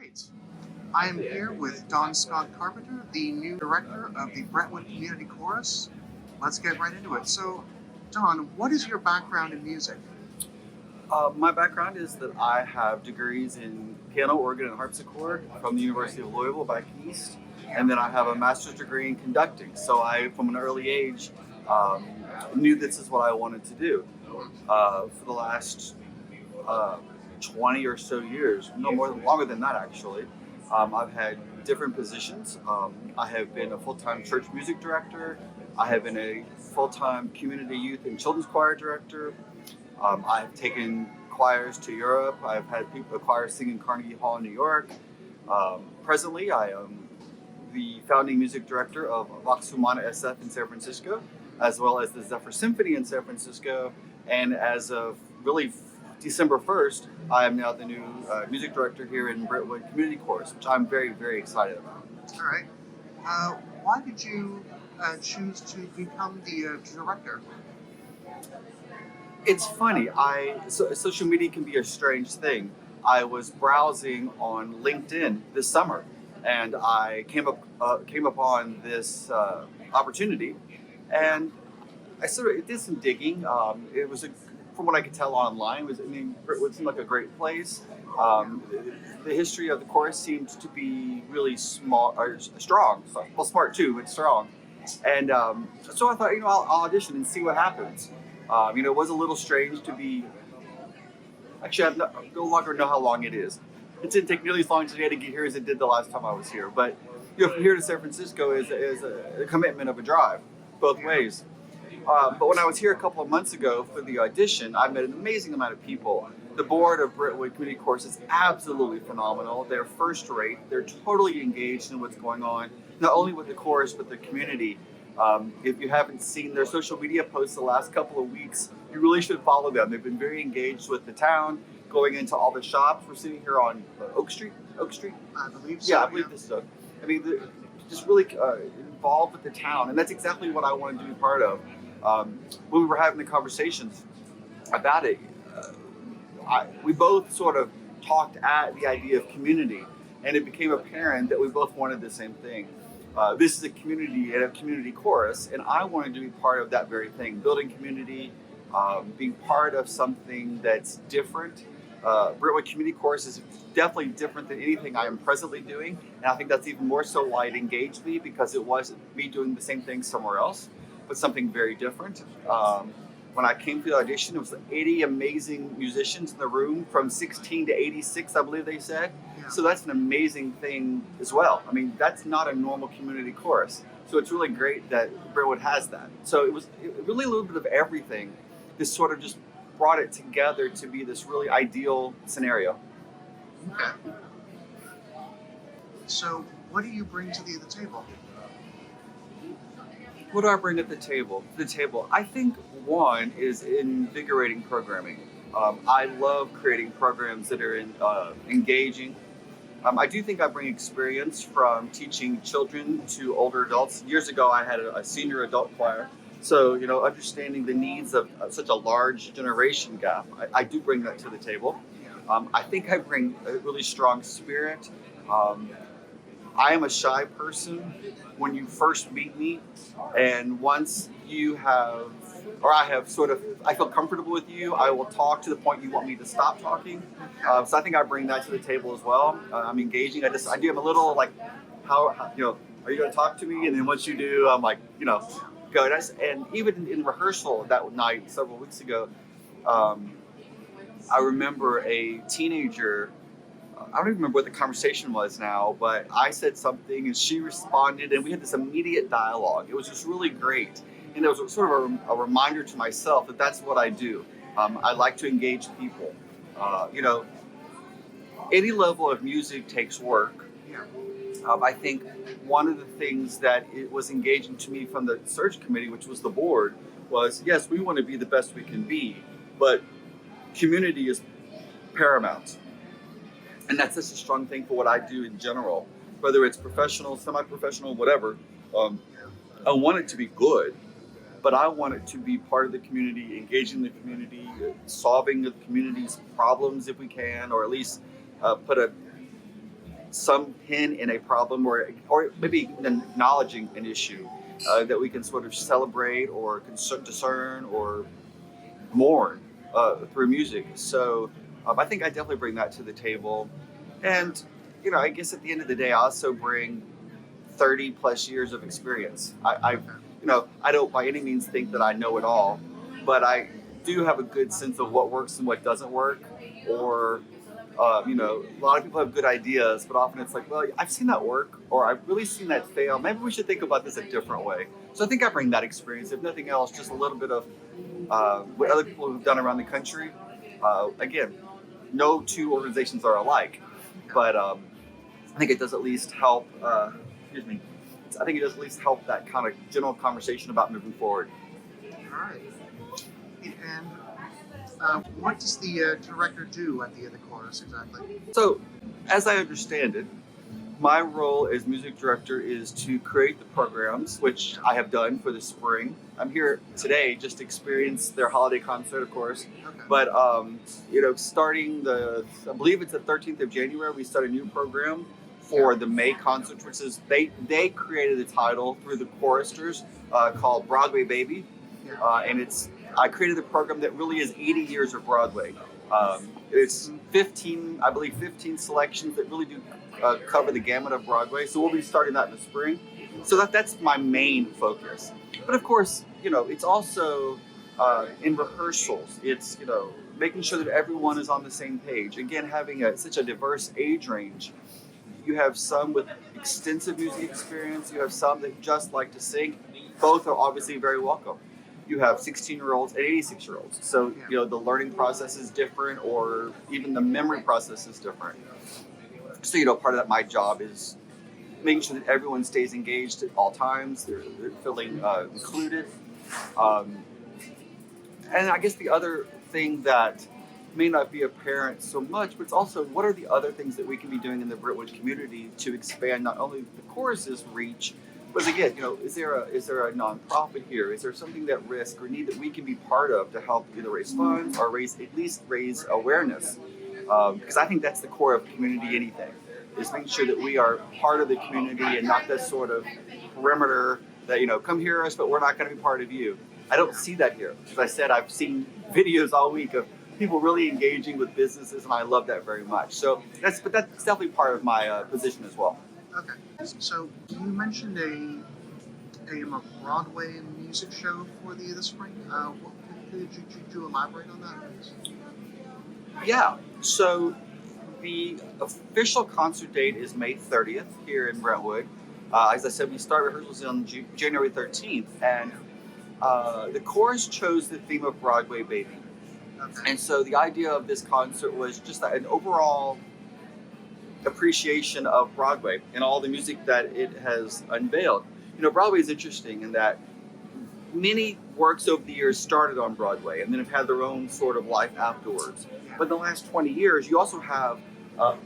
Right. I am here with Don Scott Carpenter, the new director of the Brentwood Community Chorus. Let's get right into it. So, Don, what is your background in music? My background is that I have degrees in piano, organ, and harpsichord from the University of Louisville back east, and then I have a master's degree in conducting. So I, from an early age, um, knew this is what I wanted to do. For the last 20 or so years, no more than longer than that actually, I've had different positions. I have been a full-time church music director. I have been a full-time community youth and children's choir director. I've taken choirs to Europe. I've had people choirs sing in Carnegie Hall in New York. Presently, I am the founding music director of Vox Humana SF in San Francisco, as well as the Zephyr Symphony in San Francisco. And as of really December 1st, I am now the new music director here in Brentwood Community Chorus, which I'm very, very excited about. All right. Why did you choose to become the director? It's funny. Social media can be a strange thing. I was browsing on LinkedIn this summer, and I came upon this opportunity, and I sort of did some digging. It was from what I could tell online, it seemed like a great place. The history of the chorus seemed to be really small or strong. Well, smart too, but strong. And so I thought, I'll audition and see what happens. It was a little strange to be. Actually, I no longer know how long it is. It didn't take nearly as long today to get here as it did the last time I was here. But from here to San Francisco is a commitment of a drive, both ways. But when I was here a couple of months ago for the audition, I met an amazing amount of people. The board of Brentwood Community Chorus is absolutely phenomenal. They're first rate. They're totally engaged in what's going on, not only with the chorus, but the community. If you haven't seen their social media posts the last couple of weeks, you really should follow them. They've been very engaged with the town, going into all the shops. We're sitting here on Oak Street. I believe so. Yeah, I believe this stuff. Just really involved with the town, and that's exactly what I wanted to be part of. When we were having the conversations about it, we both sort of talked at the idea of community, and it became apparent that we both wanted the same thing. This is a community and a community chorus, and I wanted to be part of that very thing, building community, being part of something that's different. Brentwood Community Chorus is definitely different than anything I am presently doing, and I think that's even more so why it engaged me, because it wasn't me doing the same thing somewhere else, but something very different. When I came to the audition, it was 80 amazing musicians in the room, from 16 to 86, I believe they said. Yeah. So that's an amazing thing as well. That's not a normal community chorus. So it's really great that Brentwood has that. So it was really a little bit of everything. This sort of just brought it together to be this really ideal scenario. Okay. So, what do you bring to the table? What do I bring at the table? I think one is invigorating programming. I love creating programs that are engaging. I do think I bring experience from teaching children to older adults. Years ago, I had a senior adult choir. So, understanding the needs of such a large generation gap, I do bring that to the table. I think I bring a really strong spirit. I am a shy person when you first meet me, and once I feel comfortable with you, I will talk to the point you want me to stop talking. So I think I bring that to the table as well. I'm engaging. I do. I'm a little like, how are you going to talk to me? And then once you do, I'm like, go. And even in rehearsal that night several weeks ago, I remember a teenager. I don't even remember what the conversation was now, but I said something and she responded, and we had this immediate dialogue. It was just really great. And it was sort of a reminder to myself that that's what I do. I like to engage people. Any level of music takes work. I think one of the things that it was engaging to me from the search committee, which was the board, was, yes, we want to be the best we can be, but community is paramount. And that's such a strong thing for what I do in general, whether it's professional, semi-professional, whatever. I want it to be good, but I want it to be part of the community, engaging the community, solving the community's problems if we can, or at least put a some pin in a problem, or maybe acknowledging an issue that we can sort of celebrate or discern or mourn through music. So I think I definitely bring that to the table. And, I guess at the end of the day, I also bring 30 plus years of experience. I don't by any means think that I know it all, but I do have a good sense of what works and what doesn't work. Or, a lot of people have good ideas, but often it's like, well, I've seen that work, or I've really seen that fail. Maybe we should think about this a different way. So I think I bring that experience, if nothing else, just a little bit of what other people have done around the country. Again, no two organizations are alike, but I think it does at least help. Excuse me. I think it does at least help that kind of general conversation about moving forward. All right. And what does the director do at the chorus exactly? So, as I understand it, my role as music director is to create the programs, which I have done for the spring. I'm here today just to experience their holiday concert, of course. Okay. But starting I believe it's the 13th of January, we start a new program for the May concert, which is they created the title through the choristers called Broadway Baby, and I created a program that really is 80 years of Broadway. It's 15 selections that really do cover the gamut of Broadway. So we'll be starting that in the spring. So that's my main focus. But of course, it's also in rehearsals. It's making sure that everyone is on the same page. Again, having such a diverse age range. You have some with extensive music experience. You have some that just like to sing. Both are obviously very welcome. You have 16-year-olds and 86-year-olds. So, the learning process is different, or even the memory process is different. So, part of that, my job is making sure that everyone stays engaged at all times. They're feeling included. And I guess the other thing that may not be apparent so much, but it's also what are the other things that we can be doing in the Brentwood community to expand not only the chorus's reach, but again, is there a nonprofit here? Is there something at risk or need that we can be part of to help either raise funds or at least raise awareness? Because I think that's the core of community anything, is making sure that we are part of the community and not this sort of perimeter that, come hear us, but we're not going to be part of you. I don't see that here. As I said, I've seen videos all week of people really engaging with businesses, and I love that very much. So that's definitely part of my position as well. Okay. So you mentioned a Broadway music show for the spring. Could you elaborate on that, please? Yeah. So the official concert date is May 30th here in Brentwood. As I said, we start rehearsals on January 13th, and the chorus chose the theme of Broadway Baby. Okay. And so the idea of this concert was just an overall appreciation of Broadway and all the music that it has unveiled. Broadway is interesting in that many works over the years started on Broadway and then have had their own sort of life afterwards. But in the last 20 years, you also have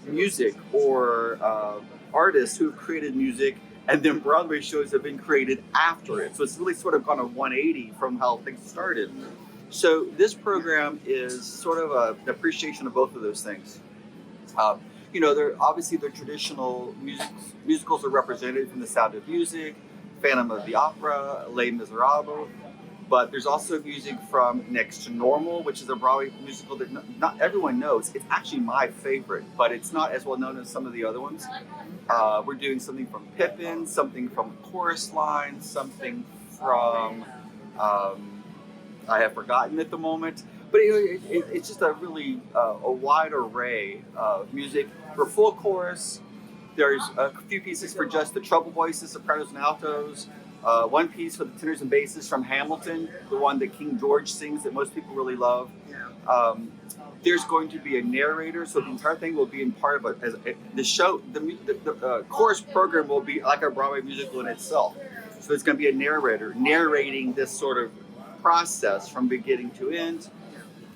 music or artists who have created music, and then Broadway shows have been created after it. So it's really sort of gone a 180 from how things started. So this program is sort of an appreciation of both of those things. They're traditional musicals are represented from The Sound of Music, Phantom of the Opera, Les Miserables, but there's also music from Next to Normal, which is a Broadway musical that not everyone knows. It's actually my favorite, but it's not as well known as some of the other ones. We're doing something from Pippin, something from Chorus Line, something from I have forgotten at the moment, but it's just a really a wide array of music for full chorus. There's a few pieces for just the treble voices, sopranos and altos. One piece for the tenors and basses from Hamilton, the one that King George sings that most people really love. Yeah. There's going to be a narrator, so the entire thing will be in part of the show. The chorus program will be like a Broadway musical in itself. So there's going to be a narrator narrating this sort of process from beginning to end.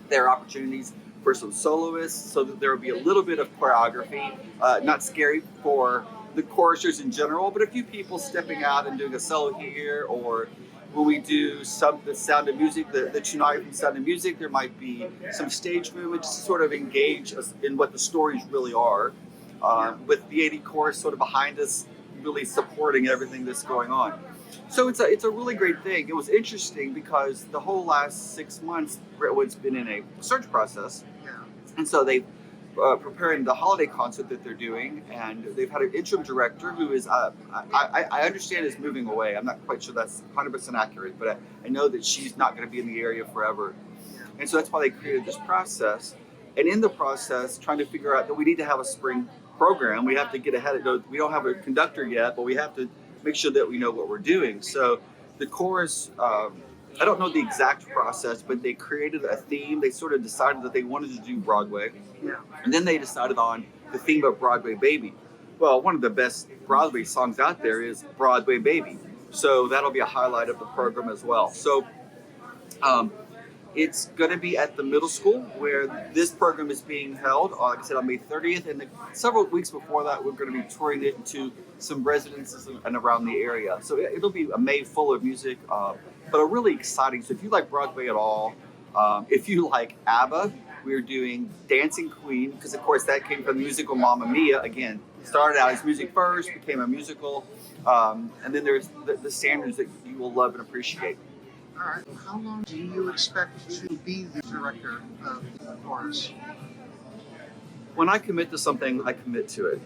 There are opportunities for some soloists, so that there will be a little bit of choreography. Not scary for the choristers in general, but a few people stepping out and doing a solo here, or when we do the Sound of Music, the tonight from Sound of Music, there might be some stage movement to sort of engage us in what the stories really are. with the 80 chorus sort of behind us, really supporting everything that's going on. So it's a really great thing. It was interesting because the whole last 6 months, Brentwood's been in a search process, Yeah. and so they preparing the holiday concert that they're doing, and they've had an interim director who is I understand is moving away. I'm not quite sure that's 100% accurate, but I know that she's not going to be in the area forever, and so that's why they created this process. And in the process, trying to figure out that we need to have a spring program. We have to get ahead of it. We don't have a conductor yet, but we have to make sure that we know what we're doing. So the chorus, I don't know the exact process, but they created a theme. They sort of decided that they wanted to do Broadway. Yeah. And then they decided on the theme of Broadway Baby. Well, one of the best Broadway songs out there is Broadway Baby. So that'll be a highlight of the program as well. So it's going to be at the middle school where this program is being held, like I said, on May 30th. And several weeks before that, we're going to be touring it into some residences and around the area. So it'll be a May full of music, but a really exciting. So if you like Broadway at all, if you like ABBA, we're doing Dancing Queen, because of course that came from the musical Mamma Mia. Again, started out as music first, became a musical, and then there's the standards that you will love and appreciate. All right. How long do you expect to be the director of the chorus? When I commit to something, I commit to it.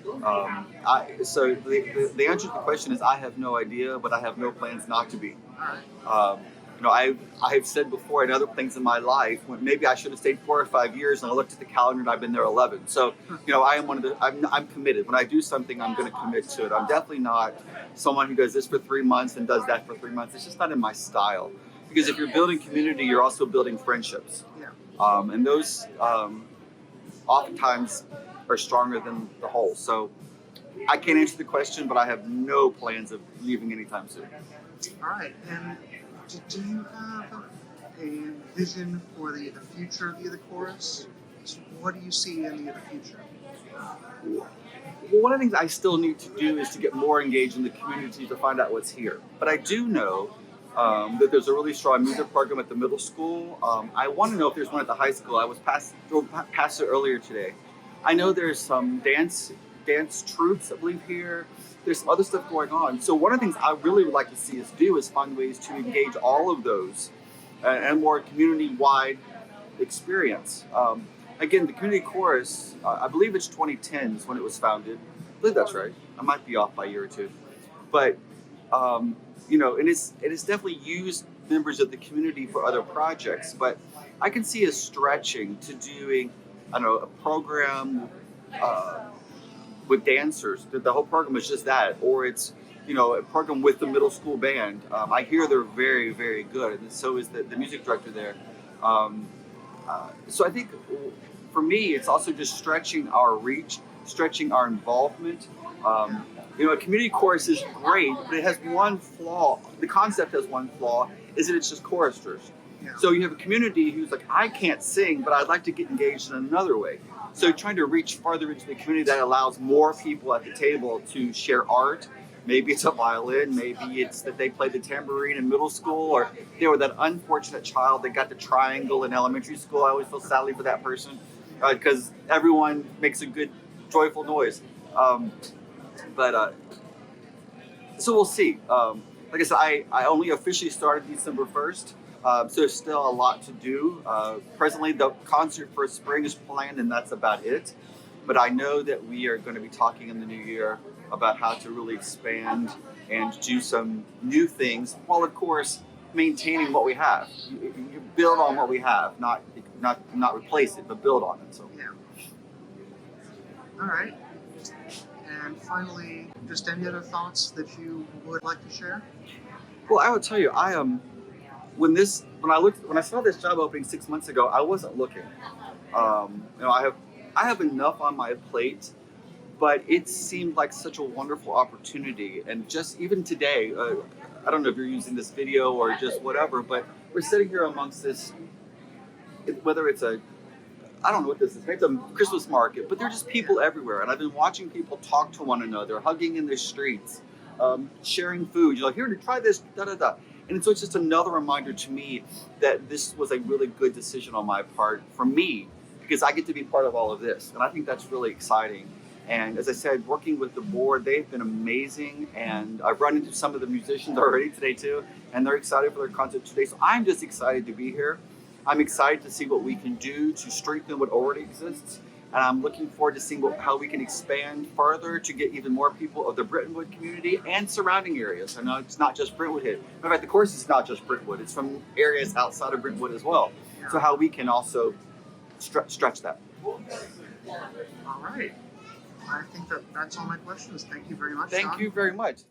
So the answer to the question is I have no idea, but I have no plans not to be. All right. I have said before in other things in my life, when maybe I should have stayed 4 or 5 years, and I looked at the calendar and I've been there 11. So, I am I'm committed. When I do something, I'm going to commit to it. I'm definitely not someone who does this for 3 months and does that for 3 months. It's just not in my style. Because if you're building community, you're also building friendships. Yeah. And those oftentimes are stronger than the whole. So I can't answer the question, but I have no plans of leaving anytime soon. All right. And do you have a vision for the future of the chorus? So what do you see in the future? Well, one of the things I still need to do is to get more engaged in the community to find out what's here. But I do know that there's a really strong music program at the middle school. I want to know if there's one at the high school. I was past it earlier today. I know there's some dance troupes, I believe, here. There's some other stuff going on. So one of the things I really would like to see us do is find ways to engage all of those and more community-wide experience. Again, the community chorus, I believe it's 2010 is when it was founded. I believe that's right. I might be off by a year or two. But and it's definitely used members of the community for other projects, but I can see us stretching to doing, I don't know, a program with dancers. The whole program is just that, or it's, a program with the middle school band. I hear they're very, very good, and so is the music director there. So I think for me, it's also just stretching our reach, stretching our involvement. A community chorus is great, but it has one flaw. The concept has one flaw, is that it's just choristers. Yeah. So you have a community who's like, I can't sing, but I'd like to get engaged in another way. So you're trying to reach farther into the community that allows more people at the table to share art. Maybe it's a violin, maybe it's that they played the tambourine in middle school, or they were that unfortunate child that got the triangle in elementary school. I always feel sadly for that person because everyone makes a good, joyful noise. So we'll see. Like I said, I only officially started December 1st, so there's still a lot to do. Presently, the concert for spring is planned, and that's about it. But I know that we are going to be talking in the new year about how to really expand and do some new things, while of course maintaining what we have. You build on what we have, not replace it, but build on it. So. Yeah. All right. And finally, just any other thoughts that you would like to share? Well, I would tell you, when I saw this job opening 6 months ago, I wasn't looking. I have enough on my plate, but it seemed like such a wonderful opportunity. And just even today, I don't know if you're using this video or just whatever, but we're sitting here amongst this, whether it's I don't know what this is. It's a Christmas market, but there are just people everywhere. And I've been watching people talk to one another, hugging in the streets, sharing food. You're like, here, try this, da-da-da. And so it's just another reminder to me that this was a really good decision on my part for me, because I get to be part of all of this. And I think that's really exciting. And as I said, working with the board, they've been amazing. And I've run into some of the musicians already today too, and they're excited for their concert today. So I'm just excited to be here. I'm excited to see what we can do to strengthen what already exists. And I'm looking forward to seeing how we can expand further to get even more people of the Brentwood community and surrounding areas. I know it's not just Brentwood here. In fact, the course is not just Brentwood. It's from areas outside of Brentwood as well. So how we can also stretch that. All right. I think that's all my questions. Thank you very much, Thank Don. you very much.